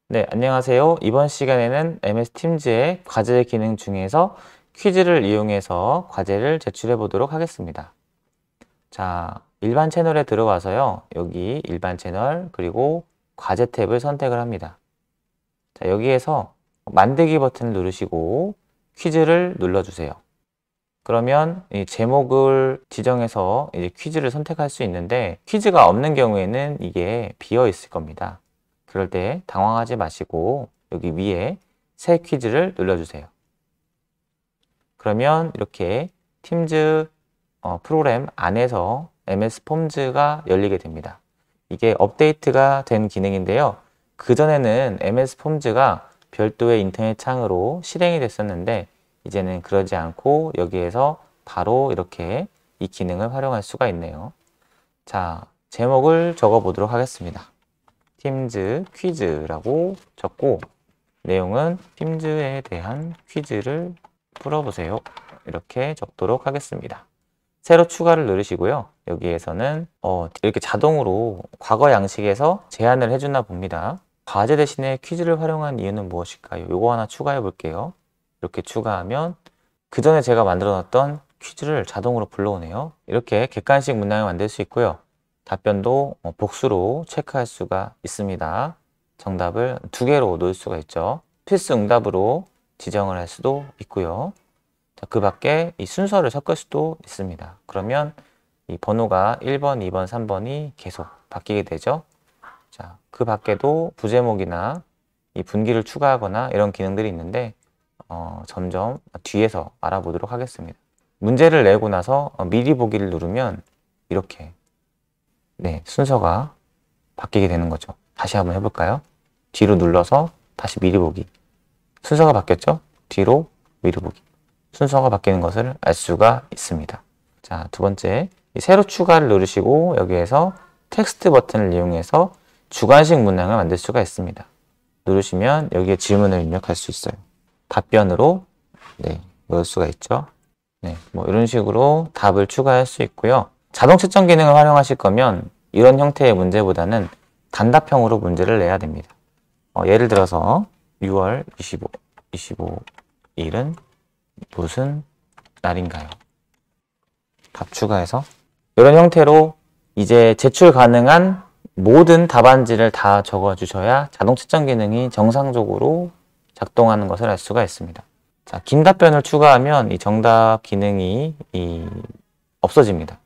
네, 안녕하세요. 이번 시간에는 MS 팀즈의 과제 기능 중에서 퀴즈를 이용해서 과제를 제출해 보도록 하겠습니다. 자, 일반 채널에 들어와서요. 여기 일반 채널 그리고 과제 탭을 선택을 합니다. 자, 여기에서 만들기 버튼을 누르시고 퀴즈를 눌러주세요. 그러면 이 제목을 지정해서 이제 퀴즈를 선택할 수 있는데 퀴즈가 없는 경우에는 이게 비어 있을 겁니다. 그럴 때 당황하지 마시고 여기 위에 새 퀴즈를 눌러주세요. 그러면 이렇게 팀즈 프로그램 안에서 MS 폼즈가 열리게 됩니다. 이게 업데이트가 된 기능인데요. 그전에는 MS 폼즈가 별도의 인터넷 창으로 실행이 됐었는데 이제는 그러지 않고 여기에서 바로 이렇게 이 기능을 활용할 수가 있네요. 자, 제목을 적어 보도록 하겠습니다. 팀즈 퀴즈라고 적고 내용은 팀즈에 대한 퀴즈를 풀어보세요. 이렇게 적도록 하겠습니다. 새로 추가를 누르시고요. 여기에서는 이렇게 자동으로 과거 양식에서 제한을 해주나 봅니다. 과제 대신에 퀴즈를 활용한 이유는 무엇일까요? 요거 하나 추가해 볼게요. 이렇게 추가하면 그 전에 제가 만들어 놨던 퀴즈를 자동으로 불러오네요. 이렇게 객관식 문항을 만들 수 있고요. 답변도 복수로 체크할 수가 있습니다. 정답을 2개로 놓을 수가 있죠. 필수 응답으로 지정을 할 수도 있고요. 자, 그 밖에 이 순서를 섞을 수도 있습니다. 그러면 이 번호가 1번, 2번, 3번이 계속 바뀌게 되죠. 자, 그 밖에도 부제목이나 이 분기를 추가하거나 이런 기능들이 있는데 점점 뒤에서 알아보도록 하겠습니다. 문제를 내고 나서 미리 보기를 누르면 이렇게 순서가 바뀌게 되는 거죠. 다시 한번 해볼까요? 뒤로 눌러서 다시 미리 보기. 순서가 바뀌었죠? 뒤로 미리 보기. 순서가 바뀌는 것을 알 수가 있습니다. 자, 두 번째, 새로 추가를 누르시고 여기에서 텍스트 버튼을 이용해서 주관식 문항을 만들 수가 있습니다. 누르시면 여기에 질문을 입력할 수 있어요. 답변으로 넣을 수가 있죠. 뭐 이런 식으로 답을 추가할 수 있고요. 자동 채점 기능을 활용하실 거면 이런 형태의 문제보다는 단답형으로 문제를 내야 됩니다. 예를 들어서 6월 25일은 무슨 날인가요? 답 추가해서 이런 형태로 이제 제출 가능한 모든 답안지를 다 적어 주셔야 자동 채점 기능이 정상적으로 작동하는 것을 알 수가 있습니다. 자, 긴 답변을 추가하면 이 정답 기능이 없어집니다.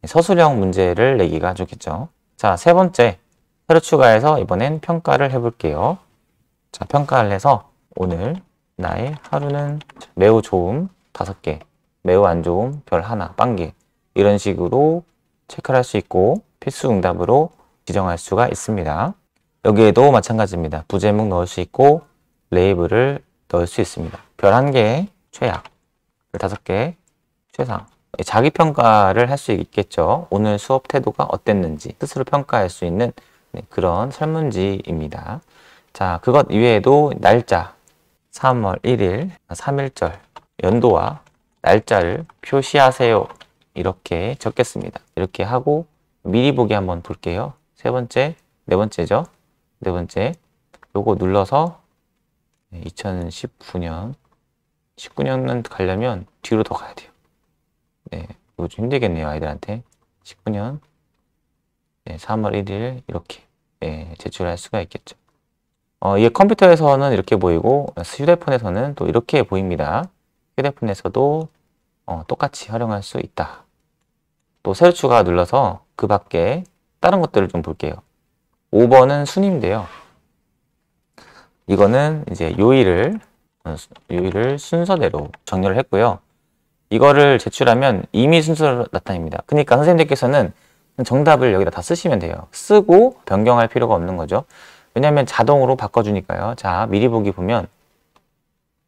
서술형 문제를 내기가 좋겠죠. 자, 세 번째, 새로 추가해서 이번엔 평가를 해볼게요. 자, 평가를 해서 오늘 나의 하루는 매우 좋음 5개, 매우 안 좋음 별 1, 빵개 이런 식으로 체크를 할 수 있고 필수 응답으로 지정할 수가 있습니다. 여기에도 마찬가지입니다. 부제목 넣을 수 있고 레이블을 넣을 수 있습니다. 별 1개 최악, 별 5개 최상. 자기평가를 할 수 있겠죠. 오늘 수업 태도가 어땠는지 스스로 평가할 수 있는 그런 설문지입니다. 자, 그것 이외에도 날짜 3월 1일 3.1절 연도와 날짜를 표시하세요. 이렇게 적겠습니다. 이렇게 하고 미리 보기 한번 볼게요. 세 번째, 네 번째죠. 네 번째, 요거 눌러서 2019년 19년은 가려면 뒤로 더 가야 돼요. 이거 좀 힘들겠네요, 아이들한테. 19년 3월 1일 이렇게 제출할 수가 있겠죠. 이게 컴퓨터에서는 이렇게 보이고 휴대폰에서는 또 이렇게 보입니다. 휴대폰에서도 똑같이 활용할 수 있다. 또 새로 추가 눌러서 그 밖에 다른 것들을 좀 볼게요. 5번은 순인데요. 이거는 이제 요일을 순서대로 정렬을 했고요. 이거를 제출하면 임의 순서로 나타냅니다. 그러니까 선생님들께서는 정답을 여기다 다 쓰시면 돼요. 쓰고 변경할 필요가 없는 거죠. 왜냐하면 자동으로 바꿔주니까요. 자, 미리 보기 보면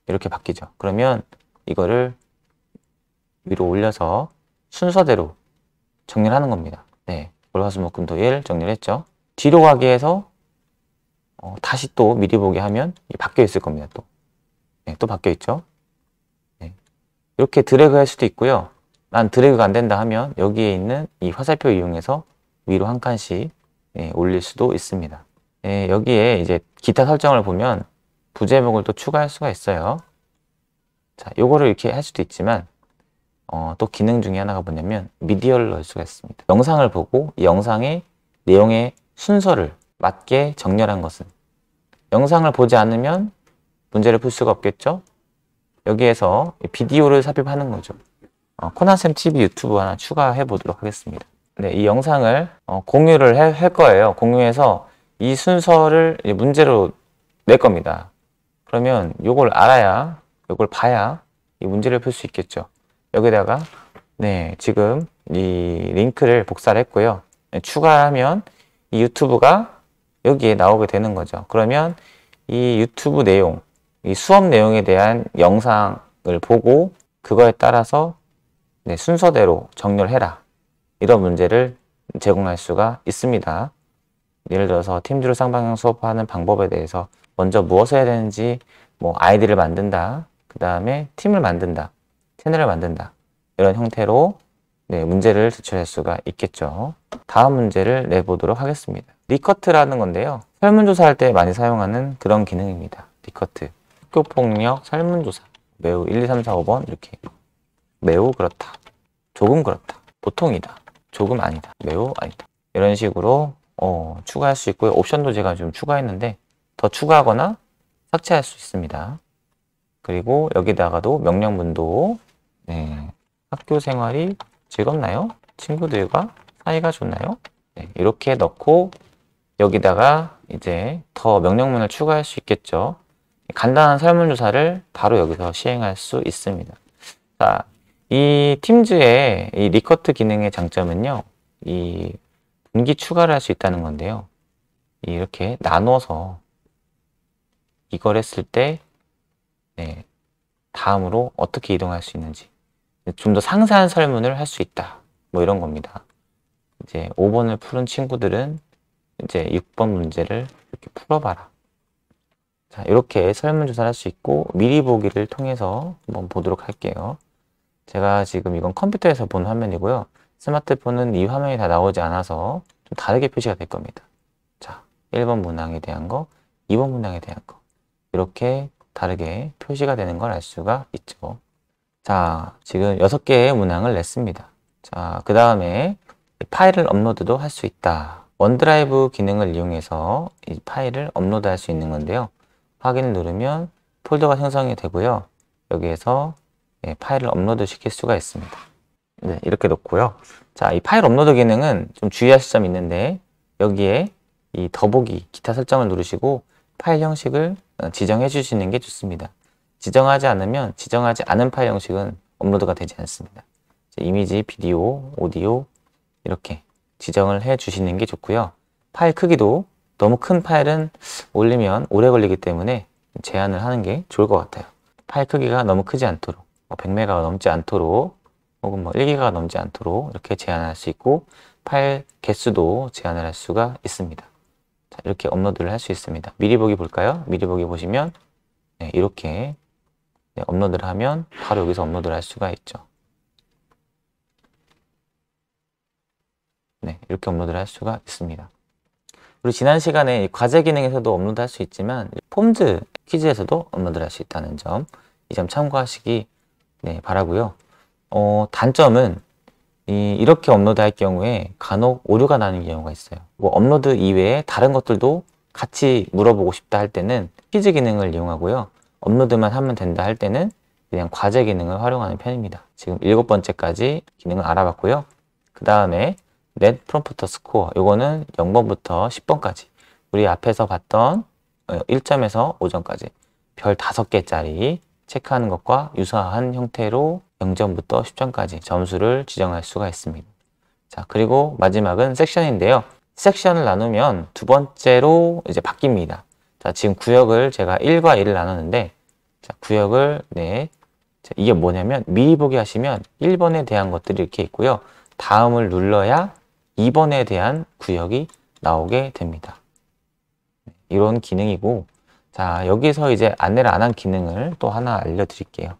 이렇게 바뀌죠. 그러면 이거를 위로 올려서 순서대로 정리를 하는 겁니다. 월화수목금토일 정리를 했죠. 뒤로 가기 해서 다시 또 미리 보기 하면 바뀌어 있을 겁니다. 또 바뀌어 있죠. 이렇게 드래그 할 수도 있고요. 난 드래그가 안 된다 하면 여기에 있는 이 화살표 이용해서 위로 한 칸씩 올릴 수도 있습니다. 여기에 이제 기타 설정을 보면 부제목을 또 추가할 수가 있어요. 자, 요거를 이렇게 할 수도 있지만 또 기능 중에 하나가 뭐냐면 미디어를 넣을 수가 있습니다. 영상을 보고 이 영상의 내용의 순서를 맞게 정렬한 것은 영상을 보지 않으면 문제를 풀 수가 없겠죠? 여기에서 비디오를 삽입하는 거죠. 코난쌤 TV 유튜브 하나 추가해 보도록 하겠습니다. 네, 이 영상을 공유를 할 거예요. 공유해서 이 순서를 문제로 낼 겁니다. 그러면 요걸 알아야, 요걸 봐야 이 문제를 풀 수 있겠죠. 여기다가 네, 지금 이 링크를 복사를 했고요. 추가하면 이 유튜브가 여기에 나오게 되는 거죠. 그러면 이 유튜브 내용, 이 수업 내용에 대한 영상을 보고 그거에 따라서 네, 순서대로 정렬해라. 이런 문제를 제공할 수가 있습니다. 예를 들어서 팀즈로 쌍방향 수업하는 방법에 대해서 먼저 무엇을 해야 되는지, 뭐 아이디를 만든다, 그 다음에 팀을 만든다, 채널을 만든다, 이런 형태로 네, 문제를 제출할 수가 있겠죠. 다음 문제를 내보도록 하겠습니다. 리커트라는 건데요. 설문조사할 때 많이 사용하는 그런 기능입니다. 리커트. 학교폭력 설문조사. 매우 1, 2, 3, 4, 5번 이렇게. 매우 그렇다. 조금 그렇다. 보통이다. 조금 아니다. 매우 아니다. 이런 식으로 추가할 수 있고요. 옵션도 제가 좀 추가했는데 더 추가하거나 삭제할 수 있습니다. 그리고 여기다가도 명령문도 네, 학교 생활이 즐겁나요? 친구들과 사이가 좋나요? 네, 이렇게 넣고 여기다가 이제 더 명령문을 추가할 수 있겠죠. 간단한 설문조사를 바로 여기서 시행할 수 있습니다. 자, 이 팀즈의 이 리커트 기능의 장점은요, 이 분기 추가를 할 수 있다는 건데요. 이렇게 나눠서 이걸 했을 때 네, 다음으로 어떻게 이동할 수 있는지 좀 더 상세한 설문을 할 수 있다. 뭐 이런 겁니다. 이제 5번을 푸는 친구들은 이제 6번 문제를 이렇게 풀어봐라. 자, 이렇게 설문조사를 할 수 있고 미리 보기를 통해서 한번 보도록 할게요. 제가 지금 이건 컴퓨터에서 본 화면이고요. 스마트폰은 이 화면이 다 나오지 않아서 좀 다르게 표시가 될 겁니다. 자, 1번 문항에 대한 거, 2번 문항에 대한 거. 이렇게 다르게 표시가 되는 걸 알 수가 있죠. 자, 지금 6개의 문항을 냈습니다. 자, 그 다음에 파일을 업로드도 할 수 있다. 원드라이브 기능을 이용해서 이 파일을 업로드 할 수 있는 건데요. 확인을 누르면 폴더가 생성이 되고요. 여기에서 파일을 업로드 시킬 수가 있습니다. 네, 이렇게 놓고요. 자, 이 파일 업로드 기능은 좀 주의하실 점이 있는데 여기에 이 더보기 기타 설정을 누르시고 파일 형식을 지정해 주시는 게 좋습니다. 지정하지 않으면 지정하지 않은 파일 형식은 업로드가 되지 않습니다. 이미지, 비디오, 오디오 이렇게 지정을 해 주시는 게 좋고요. 파일 크기도 너무 큰 파일은 올리면 오래 걸리기 때문에 제한을 하는 게 좋을 것 같아요. 파일 크기가 너무 크지 않도록 100메가가 넘지 않도록 혹은 1기가가 넘지 않도록 이렇게 제한할 수 있고 파일 개수도 제한을 할 수가 있습니다. 자, 이렇게 업로드를 할 수 있습니다. 미리 보기 볼까요? 미리 보기 보시면 네, 이렇게 업로드를 하면 바로 여기서 업로드를 할 수가 있죠. 네, 이렇게 업로드를 할 수가 있습니다. 우리 지난 시간에 과제 기능에서도 업로드 할 수 있지만 폼즈 퀴즈에서도 업로드를 할 수 있다는 점, 이 점 참고하시기 바라고요. 단점은 이렇게 업로드 할 경우에 간혹 오류가 나는 경우가 있어요. 뭐 업로드 이외에 다른 것들도 같이 물어보고 싶다 할 때는 퀴즈 기능을 이용하고요. 업로드만 하면 된다 할 때는 그냥 과제 기능을 활용하는 편입니다. 지금 7번째까지 기능을 알아봤고요. 그 다음에 넷 프롬프터 스코어, 요거는 0번부터 10번까지 우리 앞에서 봤던 1점에서 5점까지 별 5개짜리 체크하는 것과 유사한 형태로 0점부터 10점까지 점수를 지정할 수가 있습니다. 자, 그리고 마지막은 섹션인데요. 섹션을 나누면 두 번째로 이제 바뀝니다. 자, 지금 구역을 제가 1과 2를 나눴는데, 자, 구역을, 자, 이게 뭐냐면, 미리 보기 하시면 1번에 대한 것들이 이렇게 있고요. 다음을 눌러야 2번에 대한 구역이 나오게 됩니다. 이런 기능이고, 자, 여기서 이제 안내를 안 한 기능을 또 하나 알려드릴게요.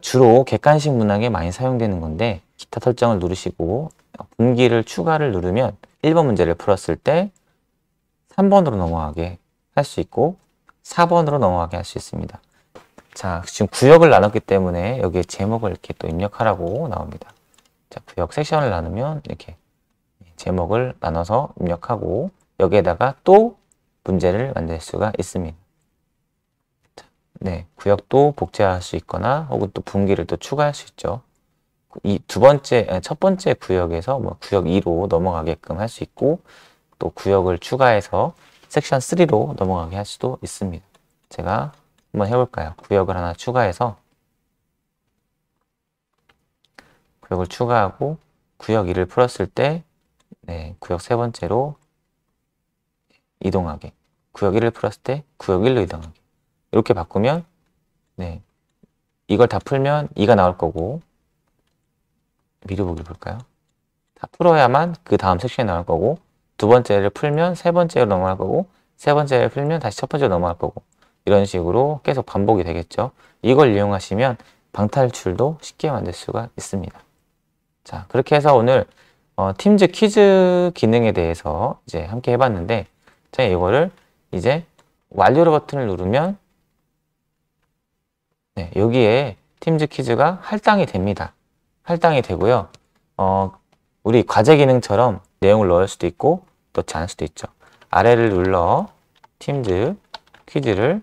주로 객관식 문항에 많이 사용되는 건데 기타 설정을 누르시고 분기를 추가를 누르면 1번 문제를 풀었을 때 3번으로 넘어가게 할 수 있고 4번으로 넘어가게 할 수 있습니다. 자, 지금 구역을 나눴기 때문에 여기에 제목을 이렇게 또 입력하라고 나옵니다. 자, 구역 섹션을 나누면 이렇게 제목을 나눠서 입력하고 여기에다가 또 문제를 만들 수가 있습니다. 자, 네, 구역도 복제할 수 있거나 혹은 또 분기를 또 추가할 수 있죠. 이 첫 번째 구역에서 뭐 구역 2로 넘어가게끔 할 수 있고 또 구역을 추가해서 섹션 3로 넘어가게 할 수도 있습니다. 제가 한번 해볼까요? 구역을 하나 추가해서 구역을 추가하고 구역 2를 풀었을 때 네, 구역 세 번째로 이동하게 구역 1을 풀었을 때 구역 1로 이동하게 이렇게 바꾸면 네, 이걸 다 풀면 2가 나올 거고 미루보기를 볼까요? 다 풀어야만 그 다음 섹션이 나올 거고 두 번째를 풀면 세 번째로 넘어갈 거고 세 번째를 풀면 다시 첫 번째로 넘어갈 거고 이런 식으로 계속 반복이 되겠죠. 이걸 이용하시면 방탈출도 쉽게 만들 수가 있습니다. 자, 그렇게 해서 오늘 팀즈 퀴즈 기능에 대해서 이제 함께 해봤는데 제가 이거를 이제 완료 버튼을 누르면 네, 여기에 팀즈 퀴즈가 할당이 됩니다. 할당이 되고요. 우리 과제 기능처럼 내용을 넣을 수도 있고 넣지 않을 수도 있죠. 아래를 눌러 팀즈 퀴즈를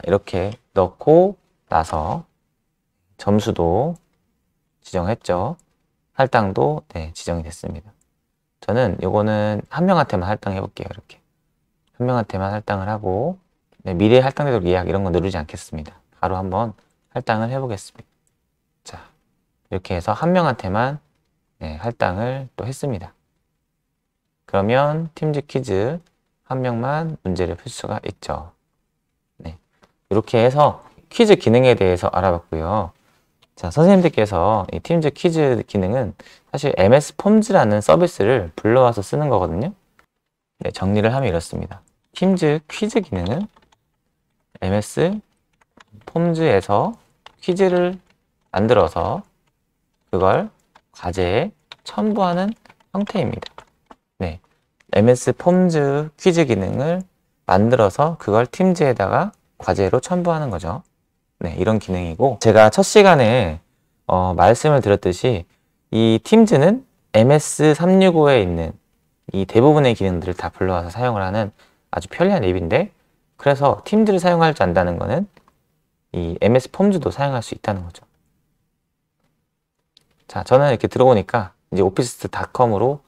이렇게 넣고 나서 점수도 지정했죠. 할당도 네, 지정이 됐습니다. 저는 이거는 한 명한테만 할당해 볼게요. 이렇게 한 명한테만 할당을 하고 네, 미래에 할당되도록 예약 이런 거 누르지 않겠습니다. 바로 한번 할당을 해 보겠습니다. 자, 이렇게 해서 한 명한테만 네, 할당을 또 했습니다. 그러면 팀즈 퀴즈 한 명만 문제를 풀 수가 있죠. 네, 이렇게 해서 퀴즈 기능에 대해서 알아봤고요. 자, 선생님들께서 이 팀즈 퀴즈 기능은 사실 MS 폼즈라는 서비스를 불러와서 쓰는 거거든요. 네, 정리를 하면 이렇습니다. 팀즈 퀴즈 기능은 MS 폼즈에서 퀴즈를 만들어서 그걸 과제에 첨부하는 형태입니다. 네, MS 폼즈 퀴즈 기능을 만들어서 그걸 팀즈에다가 과제로 첨부하는 거죠. 네, 이런 기능이고 제가 첫 시간에 말씀을 드렸듯이 이 팀즈는 MS365에 있는 이 대부분의 기능들을 다 불러와서 사용을 하는 아주 편리한 앱인데 그래서 팀즈를 사용할 줄 안다는 거는 이 MS 폼즈도 사용할 수 있다는 거죠. 자, 저는 이렇게 들어보니까 이제 오피스닷컴으로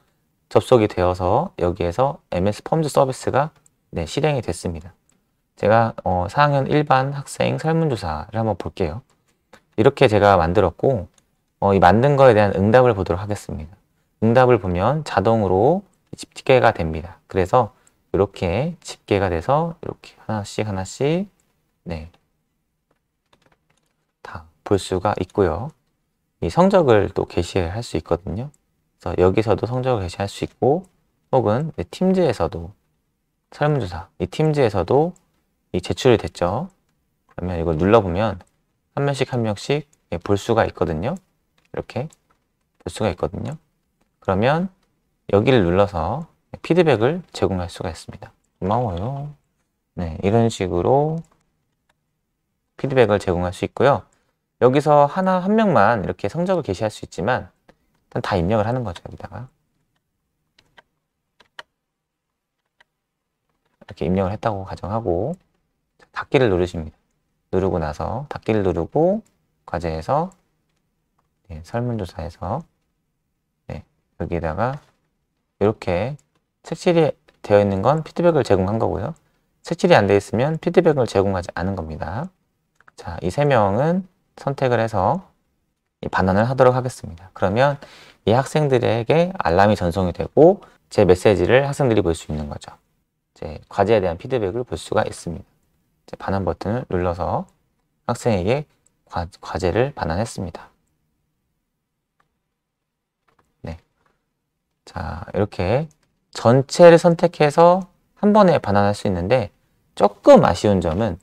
접속이 되어서 여기에서 MS 폼즈 서비스가 네, 실행이 됐습니다. 제가 4학년 일반 학생 설문조사를 한번 볼게요. 이렇게 제가 만들었고 이 만든 거에 대한 응답을 보도록 하겠습니다. 응답을 보면 자동으로 집계가 됩니다. 그래서 이렇게 집계가 돼서 이렇게 하나씩 하나씩 네, 다 볼 수가 있고요. 이 성적을 또 게시할 수 있거든요. 그래서 여기서도 성적을 게시할 수 있고 혹은 팀즈에서도 설문조사 이 팀즈에서도 이 제출이 됐죠. 그러면 이걸 눌러보면 한 명씩 한 명씩 볼 수가 있거든요. 이렇게 볼 수가 있거든요. 그러면 여기를 눌러서 피드백을 제공할 수가 있습니다. 고마워요. 네, 이런 식으로 피드백을 제공할 수 있고요. 여기서 한 명만 이렇게 성적을 게시할 수 있지만 일단 다 입력을 하는 거죠. 여기다가 이렇게 입력을 했다고 가정하고 닫기를 누르십니다. 누르고 나서 닫기를 누르고 과제에서 네, 설문조사에서 네, 여기에다가 이렇게 색칠이 되어 있는 건 피드백을 제공한 거고요. 색칠이 안 되어 있으면 피드백을 제공하지 않은 겁니다. 자, 이 세 명은 선택을 해서 반환을 하도록 하겠습니다. 그러면 이 학생들에게 알람이 전송이 되고 제 메시지를 학생들이 볼 수 있는 거죠. 제 과제에 대한 피드백을 볼 수가 있습니다. 반환 버튼을 눌러서 학생에게 과제를 반환했습니다. 네. 자, 이렇게 전체를 선택해서 한 번에 반환할 수 있는데 조금 아쉬운 점은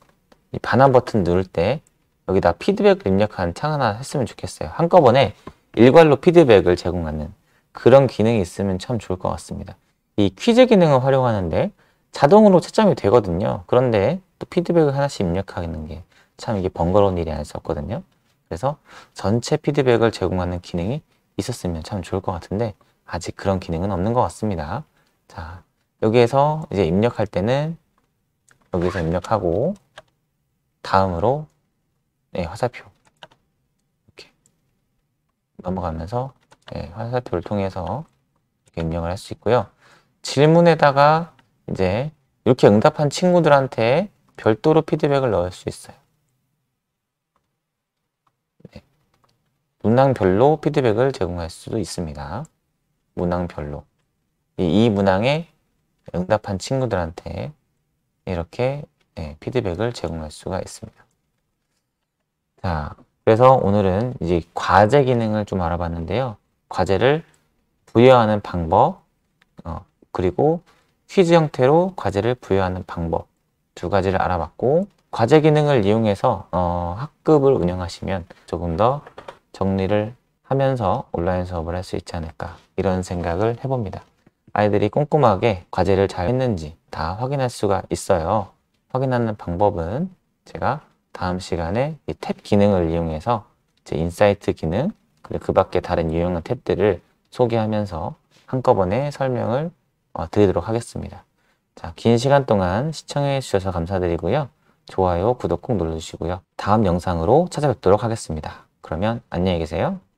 이 반환 버튼 누를 때 여기다 피드백을 입력하는 창 하나 했으면 좋겠어요. 한꺼번에 일괄로 피드백을 제공하는 그런 기능이 있으면 참 좋을 것 같습니다. 이 퀴즈 기능을 활용하는데 자동으로 채점이 되거든요. 그런데 또 피드백을 하나씩 입력하는 게 참 이게 번거로운 일이 아닐 수 없거든요. 그래서 전체 피드백을 제공하는 기능이 있었으면 참 좋을 것 같은데 아직 그런 기능은 없는 것 같습니다. 자, 여기에서 이제 입력할 때는 여기서 입력하고 다음으로 화살표 이렇게 넘어가면서 화살표를 통해서 이렇게 입력을 할 수 있고요. 질문에다가 이제 이렇게 응답한 친구들한테 별도로 피드백을 넣을 수 있어요. 문항별로 피드백을 제공할 수도 있습니다. 문항별로. 이 문항에 응답한 친구들한테 이렇게 피드백을 제공할 수가 있습니다. 자, 그래서 오늘은 이제 과제 기능을 좀 알아봤는데요. 과제를 부여하는 방법, 그리고 퀴즈 형태로 과제를 부여하는 방법 두 가지를 알아봤고, 과제 기능을 이용해서 학급을 운영하시면 조금 더 정리를 하면서 온라인 수업을 할 수 있지 않을까 이런 생각을 해봅니다. 아이들이 꼼꼼하게 과제를 잘 했는지 다 확인할 수가 있어요. 확인하는 방법은 제가 다음 시간에 이 탭 기능을 이용해서 제 인사이트 기능 그리고 그 밖에 다른 유용한 탭들을 소개하면서 한꺼번에 설명을 드리도록 하겠습니다. 자, 긴 시간 동안 시청해 주셔서 감사드리고요. 좋아요, 구독 꼭 눌러주시고요. 다음 영상으로 찾아뵙도록 하겠습니다. 그러면 안녕히 계세요.